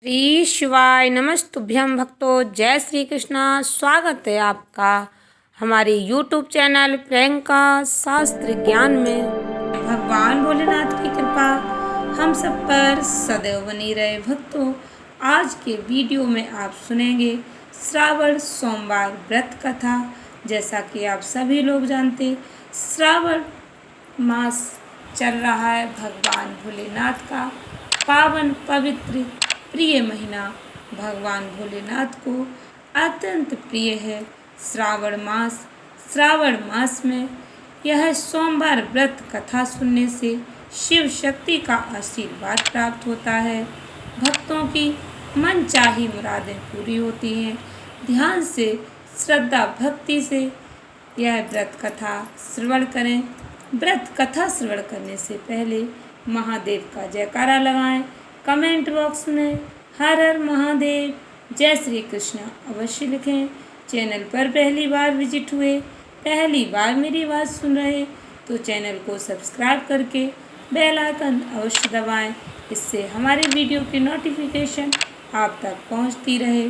श्री शिवाय नमस्तुभ्यं भक्तों। जय श्री कृष्णा। स्वागत है आपका हमारे YouTube चैनल प्रियंका शास्त्र ज्ञान में। भगवान भोलेनाथ की कृपा हम सब पर सदैव बनी रहे। भक्तों, आज के वीडियो में आप सुनेंगे श्रावण सोमवार व्रत कथा। जैसा कि आप सभी लोग जानते, श्रावण मास चल रहा है। भगवान भोलेनाथ का पावन पवित्र प्रिय महीना भगवान भोलेनाथ को अत्यंत प्रिय है। श्रावण मास में यह सोमवार व्रत कथा सुनने से शिव शक्ति का आशीर्वाद प्राप्त होता है। भक्तों की मनचाही मुरादें पूरी होती हैं। ध्यान से, श्रद्धा भक्ति से यह व्रत कथा श्रवण करें। व्रत कथा श्रवण करने से पहले महादेव का जयकारा लगाएं। कमेंट बॉक्स में हर हर महादेव, जय श्री कृष्ण अवश्य लिखें। चैनल पर पहली बार विजिट हुए, पहली बार मेरी बात सुन रहे तो चैनल को सब्सक्राइब करके बेल आइकन अवश्य दबाएं। इससे हमारे वीडियो की नोटिफिकेशन आप तक पहुंचती रहे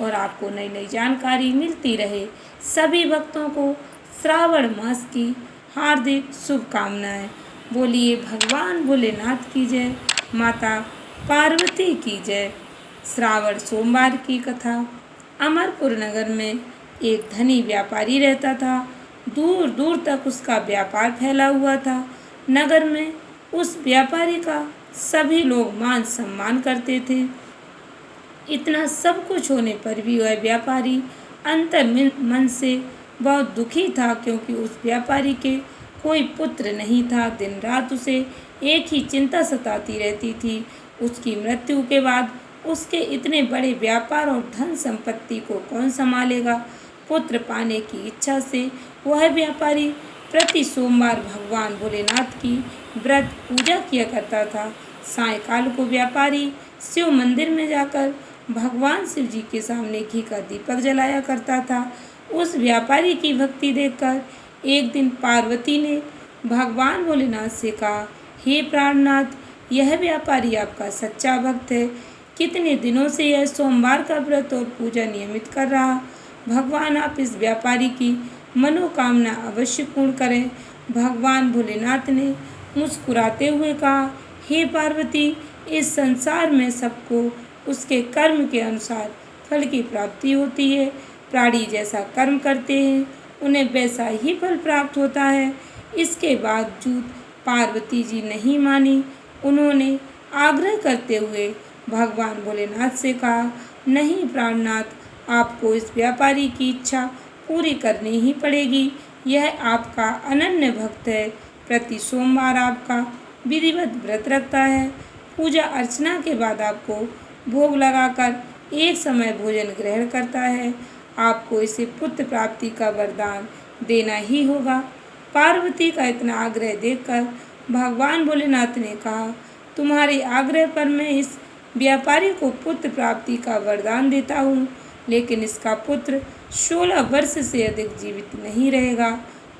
और आपको नई नई जानकारी मिलती रहे। सभी भक्तों को श्रावण मास की हार्दिक शुभकामनाएं। बोलिए भगवान भोलेनाथ की जय, माता पार्वती की जय। श्रावण सोमवार की कथा। अमरपुर नगर में एक धनी व्यापारी रहता था। दूर दूर तक उसका व्यापार फैला हुआ था। नगर में उस व्यापारी का सभी लोग मान सम्मान करते थे। इतना सब कुछ होने पर भी वह व्यापारी अंतर मन से बहुत दुखी था, क्योंकि उस व्यापारी के कोई पुत्र नहीं था। दिन रात उसे एक ही चिंता सताती रहती थी, उसकी मृत्यु के बाद उसके इतने बड़े व्यापार और धन संपत्ति को कौन संभालेगा। पुत्र पाने की इच्छा से वह व्यापारी प्रति सोमवार भगवान भोलेनाथ की व्रत पूजा किया करता था। सायंकाल को व्यापारी शिव मंदिर में जाकर भगवान शिव जी के सामने घी का दीपक जलाया करता था। उस व्यापारी की भक्ति देखकर एक दिन पार्वती ने भगवान भोलेनाथ से कहा, हे प्राणनाथ, यह व्यापारी आपका सच्चा भक्त है। कितने दिनों से यह सोमवार का व्रत और पूजा नियमित कर रहा। भगवान आप इस व्यापारी की मनोकामना अवश्य पूर्ण करें। भगवान भोलेनाथ ने मुस्कुराते हुए कहा, हे पार्वती, इस संसार में सबको उसके कर्म के अनुसार फल की प्राप्ति होती है। प्राणी जैसा कर्म करते हैं उन्हें वैसा ही फल प्राप्त होता है। इसके बावजूद पार्वती जी नहीं मानी। उन्होंने आग्रह करते हुए भगवान भोलेनाथ से कहा, नहीं प्राणनाथ, आपको इस व्यापारी की इच्छा पूरी करनी ही पड़ेगी। यह आपका अनन्य भक्त है। प्रति सोमवार आपका विधिवत व्रत रखता है। पूजा अर्चना के बाद आपको भोग लगाकर एक समय भोजन ग्रहण करता है। आपको इसे पुत्र प्राप्ति का वरदान देना ही होगा। पार्वती का इतना आग्रह देखकर भगवान भोलेनाथ ने कहा, तुम्हारे आग्रह पर मैं इस व्यापारी को पुत्र प्राप्ति का वरदान देता हूँ, लेकिन इसका पुत्र 16 वर्ष से अधिक जीवित नहीं रहेगा।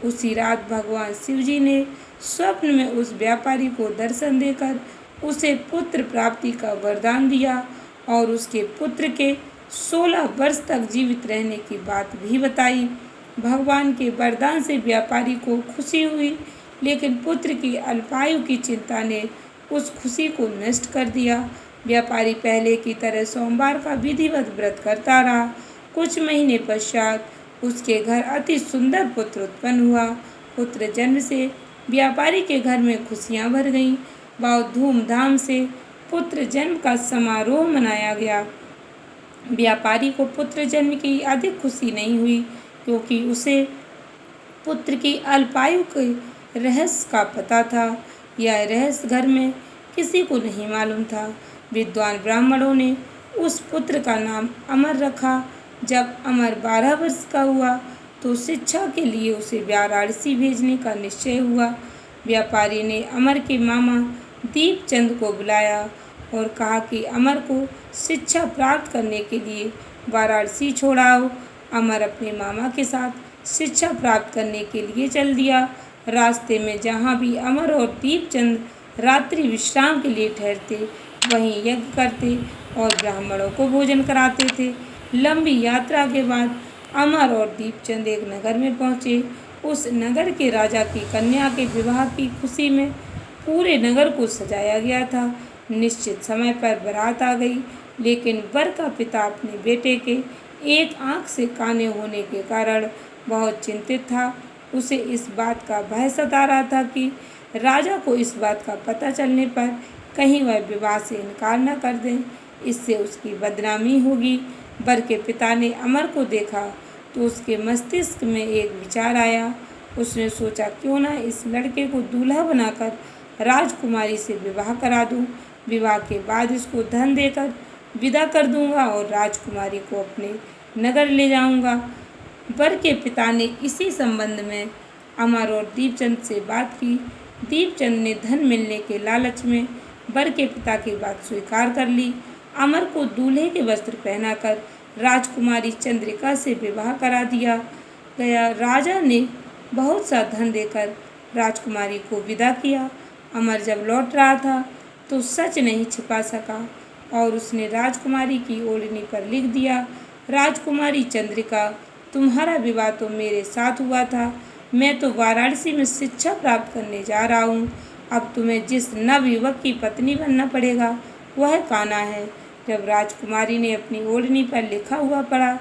उसी रात भगवान शिव जी ने स्वप्न में उस व्यापारी को दर्शन देकर उसे पुत्र प्राप्ति का वरदान दिया और उसके पुत्र के 16 वर्ष तक जीवित रहने की बात भी बताई। भगवान के वरदान से व्यापारी को खुशी हुई, लेकिन पुत्र की अल्पायु की चिंता ने उस खुशी को नष्ट कर दिया। व्यापारी पहले की तरह सोमवार का विधिवत व्रत करता रहा। कुछ महीने पश्चात उसके घर अति सुंदर पुत्र उत्पन्न हुआ। पुत्र जन्म से व्यापारी के घर में खुशियां भर गईं। बहुत धूमधाम से पुत्र जन्म का समारोह मनाया गया। व्यापारी को पुत्र जन्म की अधिक खुशी नहीं हुई, क्योंकि उसे पुत्र की अल्पायु के रहस्य का पता था। यह रहस्य घर में किसी को नहीं मालूम था। विद्वान ब्राह्मणों ने उस पुत्र का नाम अमर रखा। जब अमर 12 वर्ष का हुआ तो शिक्षा के लिए उसे वाराणसी भेजने का निश्चय हुआ। व्यापारी ने अमर के मामा दीपचंद को बुलाया और कहा कि अमर को शिक्षा प्राप्त करने के लिए वाराणसी छोड़ाओ। अमर अपने मामा के साथ शिक्षा प्राप्त करने के लिए चल दिया। रास्ते में जहाँ भी अमर और दीपचंद रात्रि विश्राम के लिए ठहरते, वहीं यज्ञ करते और ब्राह्मणों को भोजन कराते थे। लंबी यात्रा के बाद अमर और दीपचंद एक नगर में पहुँचे। उस नगर के राजा की कन्या के विवाह की खुशी में पूरे नगर को सजाया गया था। निश्चित समय पर बारात आ गई, लेकिन वर का पिता अपने बेटे के एक आंख से काने होने के कारण बहुत चिंतित था। उसे इस बात का भय सता रहा था कि राजा को इस बात का पता चलने पर कहीं वह विवाह से इनकार न कर दें, इससे उसकी बदनामी होगी। वर के पिता ने अमर को देखा तो उसके मस्तिष्क में एक विचार आया। उसने सोचा, क्यों ना इस लड़के को दूल्हा बनाकर राजकुमारी से विवाह करा दूं। विवाह के बाद इसको धन देकर विदा कर दूंगा और राजकुमारी को अपने नगर ले जाऊंगा। वर के पिता ने इसी संबंध में अमर और दीपचंद से बात की। दीपचंद ने धन मिलने के लालच में वर के पिता की बात स्वीकार कर ली। अमर को दूल्हे के वस्त्र पहनाकर राजकुमारी चंद्रिका से विवाह करा दिया गया। राजा ने बहुत सा धन देकर राजकुमारी को विदा किया। अमर जब लौट रहा था तो सच नहीं छिपा सका और उसने राजकुमारी की ओढ़नी पर लिख दिया, राजकुमारी चंद्रिका, तुम्हारा विवाह तो मेरे साथ हुआ था। मैं तो वाराणसी में शिक्षा प्राप्त करने जा रहा हूँ। अब तुम्हें जिस नवयुवक की पत्नी बनना पड़ेगा वह कान्हा है। जब राजकुमारी ने अपनी ओढ़नी पर लिखा हुआ पढ़ा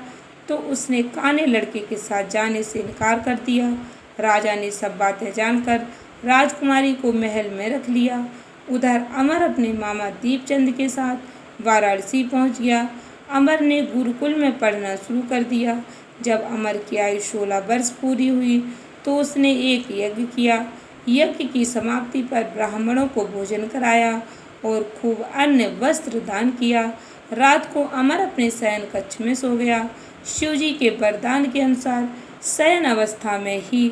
तो उसने काने लड़के के साथ जाने से इनकार कर दिया। राजा ने सब बातें जानकर राजकुमारी को महल में रख लिया। उधर अमर अपने मामा दीपचंद के साथ वाराणसी पहुंच गया। अमर ने गुरुकुल में पढ़ना शुरू कर दिया। जब अमर की आयु 16 वर्ष पूरी हुई तो उसने एक यज्ञ किया। यज्ञ की समाप्ति पर ब्राह्मणों को भोजन कराया और खूब अन्न वस्त्र दान किया। रात को अमर अपने शयन कक्ष में सो गया। शिवजी के वरदान के अनुसार शयन अवस्था में ही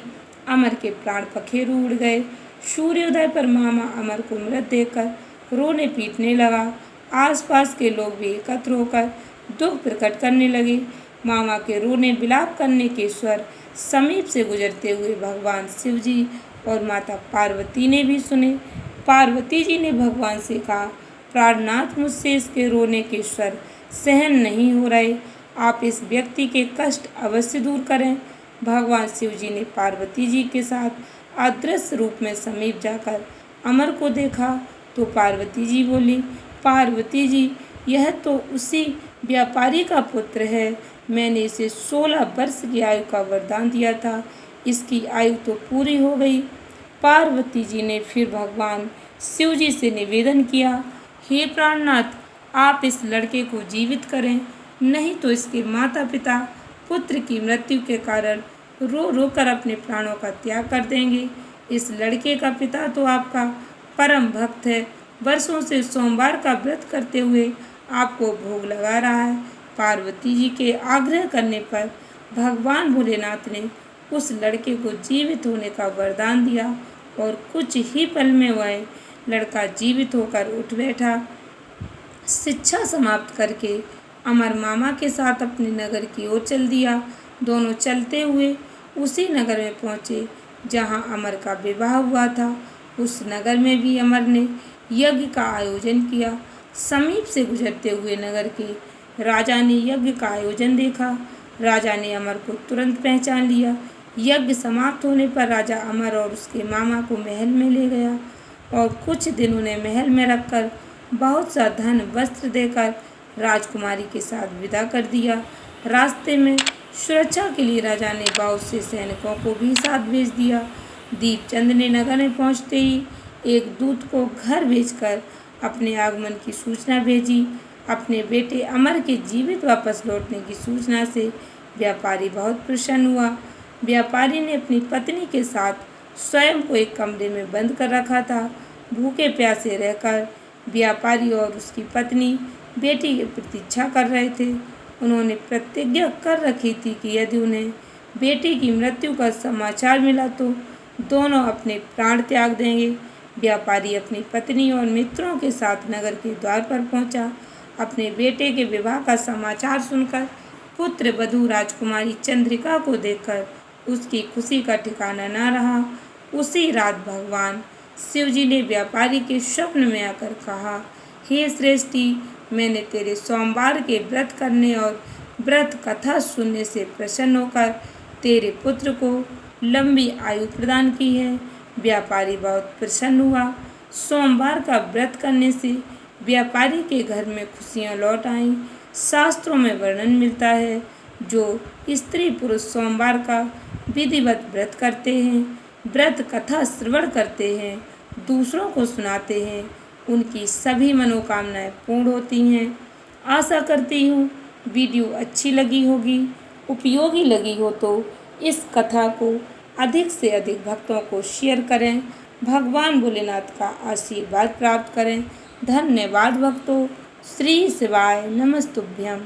अमर के प्राण पखेरु उड़ गए। सूर्योदय पर मामा अमर को मृत देखकर रोने पीटने लगा। आसपास के लोग भी एकत्र होकर दुख प्रकट करने लगे। मामा के रोने विलाप करने के स्वर समीप से गुजरते हुए भगवान शिवजी और माता पार्वती ने भी सुने। पार्वती जी ने भगवान से कहा, प्राणनाथ, मुझसे इसके रोने के स्वर सहन नहीं हो रहे, आप इस व्यक्ति के कष्ट अवश्य दूर करें। भगवान शिवजी ने पार्वती जी के साथ अदृश्य रूप में समीप जाकर अमर को देखा तो पार्वती जी बोली, पार्वती जी, यह तो उसी व्यापारी का पुत्र है। मैंने इसे 16 वर्ष की आयु का वरदान दिया था, इसकी आयु तो पूरी हो गई। पार्वती जी ने फिर भगवान शिव जी से निवेदन किया, हे प्राणनाथ, आप इस लड़के को जीवित करें, नहीं तो इसके माता पिता पुत्र की मृत्यु के कारण रो रो कर अपने प्राणों का त्याग कर देंगे। इस लड़के का पिता तो आपका परम भक्त है, वर्षों से सोमवार का व्रत करते हुए आपको भोग लगा रहा है। पार्वती जी के आग्रह करने पर भगवान भोलेनाथ ने उस लड़के को जीवित होने का वरदान दिया और कुछ ही पल में वह लड़का जीवित होकर उठ बैठा। शिक्षा समाप्त करके अमर मामा के साथ अपने नगर की ओर चल दिया। दोनों चलते हुए उसी नगर में पहुँचे जहाँ अमर का विवाह हुआ था। उस नगर में भी अमर ने यज्ञ का आयोजन किया। समीप से गुजरते हुए नगर के राजा ने यज्ञ का आयोजन देखा। राजा ने अमर को तुरंत पहचान लिया। यज्ञ समाप्त होने पर राजा अमर और उसके मामा को महल में ले गया और कुछ दिन उन्हें महल में रखकर बहुत सा धन वस्त्र देकर राजकुमारी के साथ विदा कर दिया। रास्ते में सुरक्षा के लिए राजा ने बहुत से सैनिकों को भी साथ भेज दिया। दीपचंद ने नगर में पहुंचते ही एक दूत को घर भेजकर अपने आगमन की सूचना भेजी। अपने बेटे अमर के जीवित वापस लौटने की सूचना से व्यापारी बहुत प्रसन्न हुआ। व्यापारी ने अपनी पत्नी के साथ स्वयं को एक कमरे में बंद कर रखा था। भूखे प्यासे रहकर व्यापारी और उसकी पत्नी बेटी की प्रतीक्षा कर रहे थे। उन्होंने प्रतिज्ञा कर रखी थी कि यदि उन्हें बेटी की मृत्यु का समाचार मिला तो दोनों अपने प्राण त्याग देंगे। व्यापारी अपनी पत्नी और मित्रों के साथ नगर के द्वार पर पहुंचा। अपने बेटे के विवाह का समाचार सुनकर पुत्र वधू राजकुमारी चंद्रिका को देखकर उसकी खुशी का ठिकाना न रहा। उसी रात भगवान शिवजी ने व्यापारी के स्वप्न में आकर कहा, हे श्रेष्ठी, मैंने तेरे सोमवार के व्रत करने और व्रत कथा सुनने से प्रसन्न होकर तेरे पुत्र को लंबी आयु प्रदान की है। व्यापारी बहुत प्रसन्न हुआ। सोमवार का व्रत करने से व्यापारी के घर में खुशियां लौट आईं। शास्त्रों में वर्णन मिलता है, जो स्त्री पुरुष सोमवार का विधिवत व्रत करते हैं, व्रत कथा श्रवण करते हैं, दूसरों को सुनाते हैं, उनकी सभी मनोकामनाएं पूर्ण होती हैं। आशा करती हूँ वीडियो अच्छी लगी होगी, उपयोगी लगी हो तो इस कथा को अधिक से अधिक भक्तों को शेयर करें। भगवान भोलेनाथ का आशीर्वाद प्राप्त करें। धन्यवाद भक्तों। श्री शिवाय नमस्तुभ्यम।